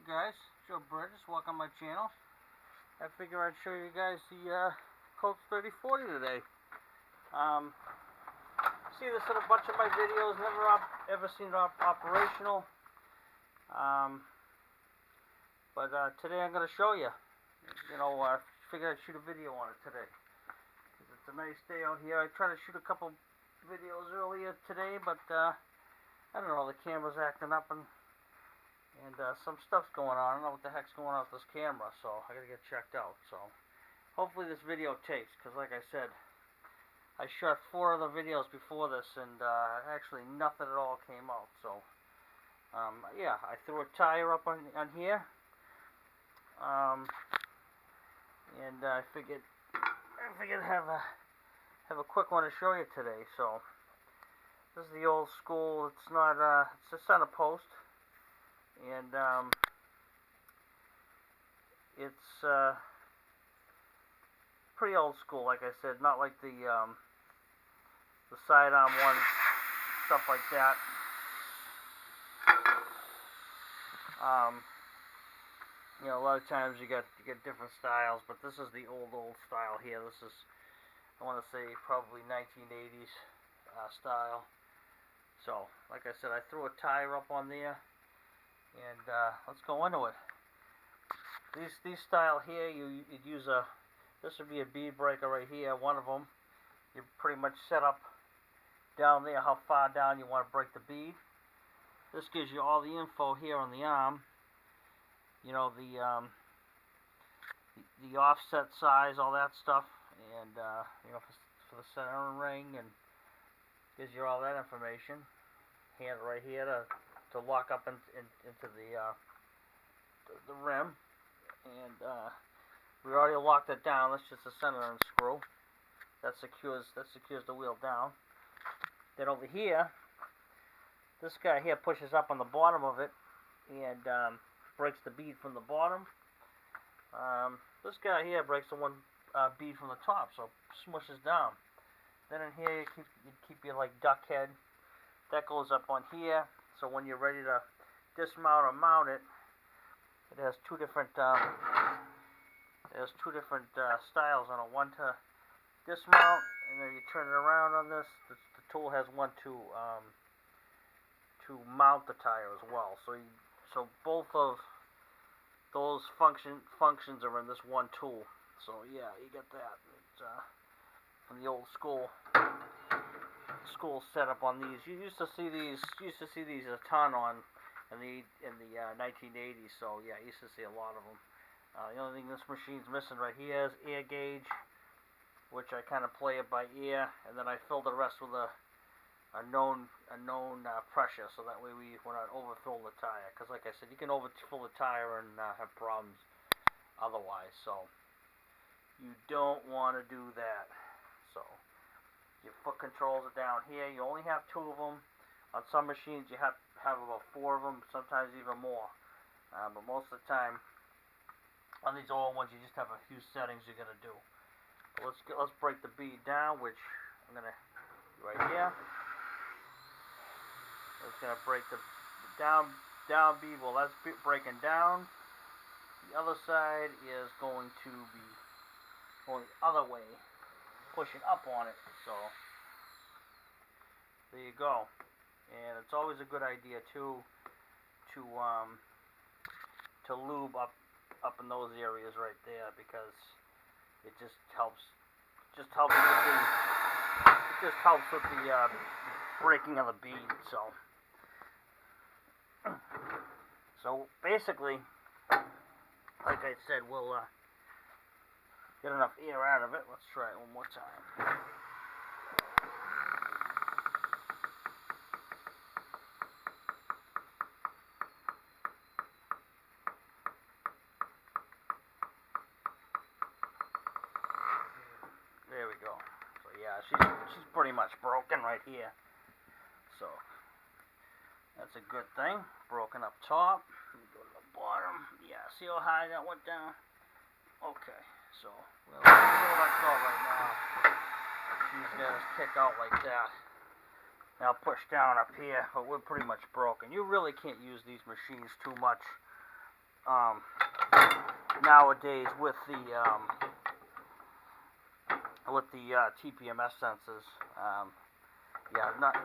Hey guys, Joe Burgess, welcome to my channel. I figure I'd show you guys the Coach 3040 today. See this in a bunch of my videos, never ever seen it operational. But today I'm going to show you. I figured I'd shoot a video on it today. It's a nice day out here. I tried to shoot a couple videos earlier today, but I don't know, the camera's acting up and some stuff's going on. I don't know what the heck's going on with this camera, so I gotta get checked out. So hopefully this video takes, because like I said, I shot 4 other videos before this, and actually nothing at all came out. So yeah, I threw a tire up on here, and I figured have a quick one to show you today. So this is the old school. It's not it's a center post. And it's pretty old school, like I said, not like the sidearm one, stuff like that. A lot of times you get different styles, but this is the old style here. This is, I want to say, probably 1980s style. So, like I said, I threw a tire up on there. And let's go into it. These style here, you'd use this would be a bead breaker right here, one of them. You pretty much set up down there how far down you want to break the bead. This gives you all the info here on the arm. The offset size, all that stuff, and for the center ring, and gives you all that information. Hand right here to lock up into the rim, and we already locked it down. That's just a centering screw that secures the wheel down. Then over here, this guy here pushes up on the bottom of it and breaks the bead from the bottom. This guy here breaks the one bead from the top, so it smushes down. Then in here you keep your like duck head that goes up on here. So when you're ready to dismount or mount it, it has two different styles on it. One to dismount, and then you turn it around on this. The tool has one to mount the tire as well. So both of those functions are in this one tool. So yeah, you get that. It's from the old school setup on these. You used to see these a ton in the 1980s. So yeah, I used to see a lot of them. The only thing this machine's missing right here is air gauge, which I kind of play it by ear, and then I fill the rest with a known pressure, so that way we're not overfill the tire. Because like I said, you can overfill the tire and have problems otherwise. So you don't want to do that. So your foot controls are down here. You only have 2 of them. On some machines you have about 4 of them, sometimes even more. But most of the time, on these old ones, you just have a few settings you're gonna do. But let's break the bead down, which I'm gonna do right here. It's gonna break the down bead. Well, that's breaking down. The other side is going to be going the other way, pushing up on it. So there you go. And it's always a good idea too to lube up in those areas right there, because it just helps with the breaking of the bead. So basically, like I said, we'll get enough air out of it. Let's try it one more time. There we go. So yeah, she's pretty much broken right here. So that's a good thing. Broken up top. Let me go to the bottom. Yeah, see how high that went down? Okay, so we'll let go right now. She's gonna kick out like that. Now push down up here, but we're pretty much broken. You really can't use these machines too much nowadays with the TPMS sensors. Yeah, not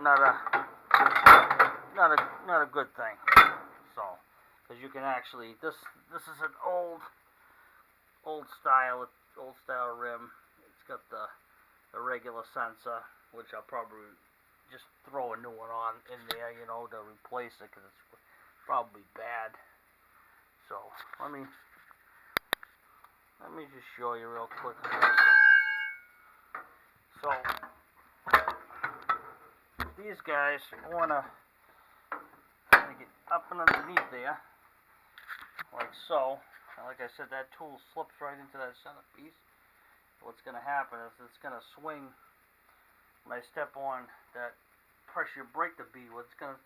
a good thing. So, because you can actually this is an old style rim. It's got the regular sensor, which I'll probably just throw a new one on in there, you know, to replace it, because it's probably bad. So let me just show you real quick. So these guys want to get up and underneath there, like so. And like I said, that tool slips right into that centerpiece. What's going to happen is it's going to swing when I step on that pressure brake the bead. It's going to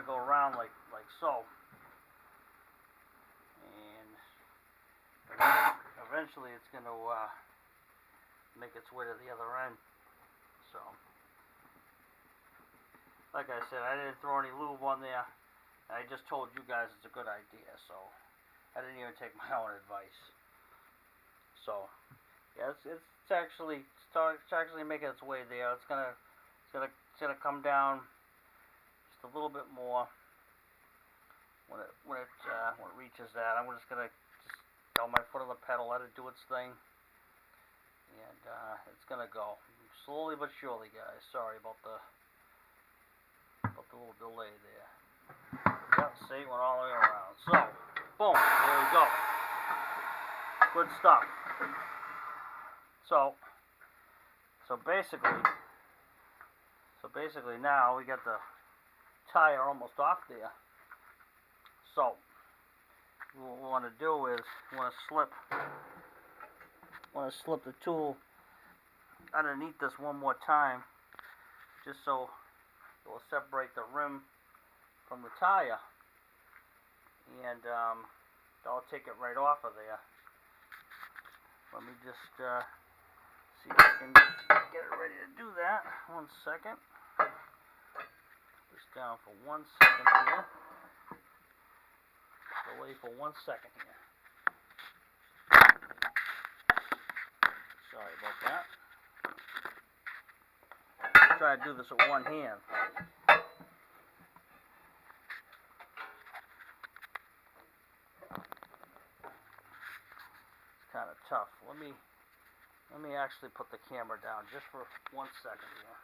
go around like so, and eventually it's going to make its way to the other end. So, like I said, I didn't throw any lube on there. I just told you guys it's a good idea, so I didn't even take my own advice. So, yeah, it's actually making its way there. It's gonna come down just a little bit more when it reaches that. I'm just gonna tell my foot on the pedal, let it do its thing, and it's gonna go slowly but surely, guys. Sorry about the little delay there. Yep, see, went all the way around. So, boom, there we go. Good stuff. So basically now we got the tire almost off there. So what we want to do is we want to slip the tool underneath this one more time, just so it will separate the rim from the tire, and I'll take it right off of there. Let me just see if I can get it ready to do that. 1 second. Put this down for 1 second here. Delay for 1 second here. Sorry about that. Try to do this with one hand. Kind of tough. Let me actually put the camera down just for 1 second here.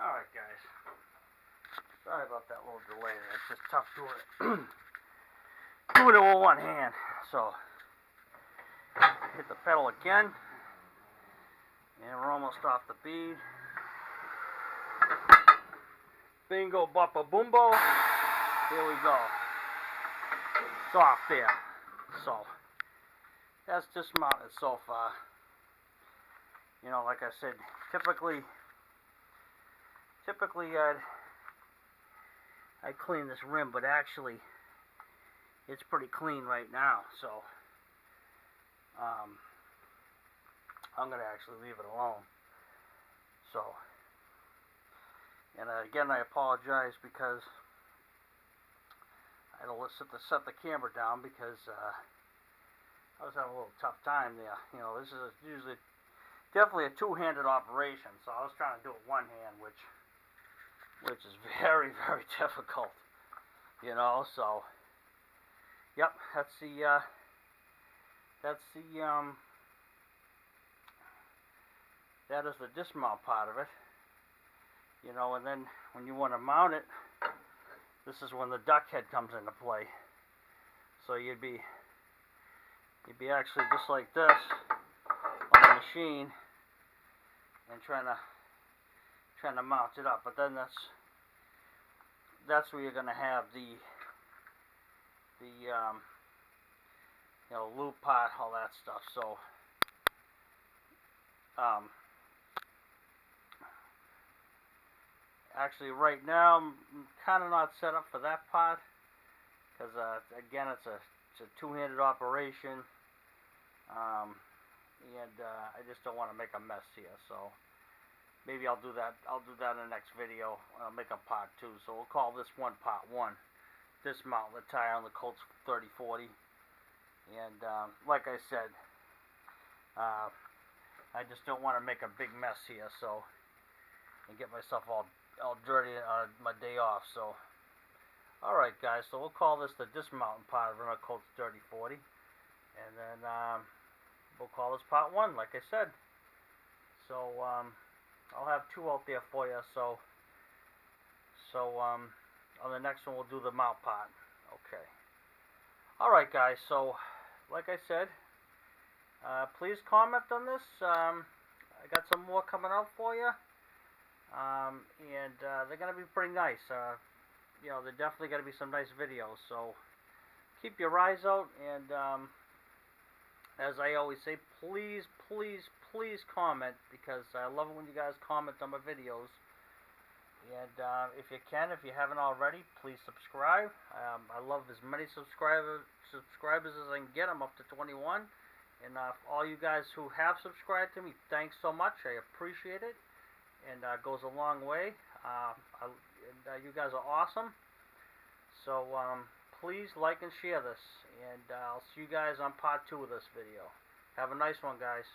Alright guys, sorry about that little delay there. It's just tough doing it with one hand. So, hit the pedal again, and we're almost off the bead. Bingo boppa boombo, here we go. It's off there. So, that's dismounted so far. You know, like I said, typically I'd clean this rim, but actually it's pretty clean right now. So I'm going to actually leave it alone. So, and again, I apologize because I had to set the camera down because I was having a little tough time there. You know, this is usually definitely a two-handed operation, so I was trying to do it one hand, which is very, very difficult. You know, so yep, that is the dismount part of it. You know, and then when you want to mount it, this is when the duck head comes into play. So you'd be actually just like this on the machine and trying to mount it up. But then that's where you're gonna have the you know, loop part, all that stuff. So actually right now I'm kind of not set up for that part because again it's a two-handed operation, and I just don't want to make a mess here. So maybe I'll do that in the next video. I'll make a part 2. So we'll call this one part 1. Dismount the tire on the Colts 3040. And like I said, I just don't want to make a big mess here, so, and get myself all dirty on my day off. So alright guys, so we'll call this the dismounting part of our Colts 3040, and then we'll call this part 1, like I said. So I'll have 2 out there for you. So on the next one we'll do the mount part. Okay. Alright guys, so like I said, please comment on this. I got some more coming out for you, and they're gonna be pretty nice. You know, they're definitely gonna be some nice videos, so keep your eyes out. And as I always say, please comment, because I love it when you guys comment on my videos. And if you haven't already, please subscribe. I love as many subscribers as I can get. I'm up to 21. And all you guys who have subscribed to me, thanks so much. I appreciate it, and it goes a long way. You guys are awesome. So please like and share this, and I'll see you guys on part 2 of this video. Have a nice one, guys.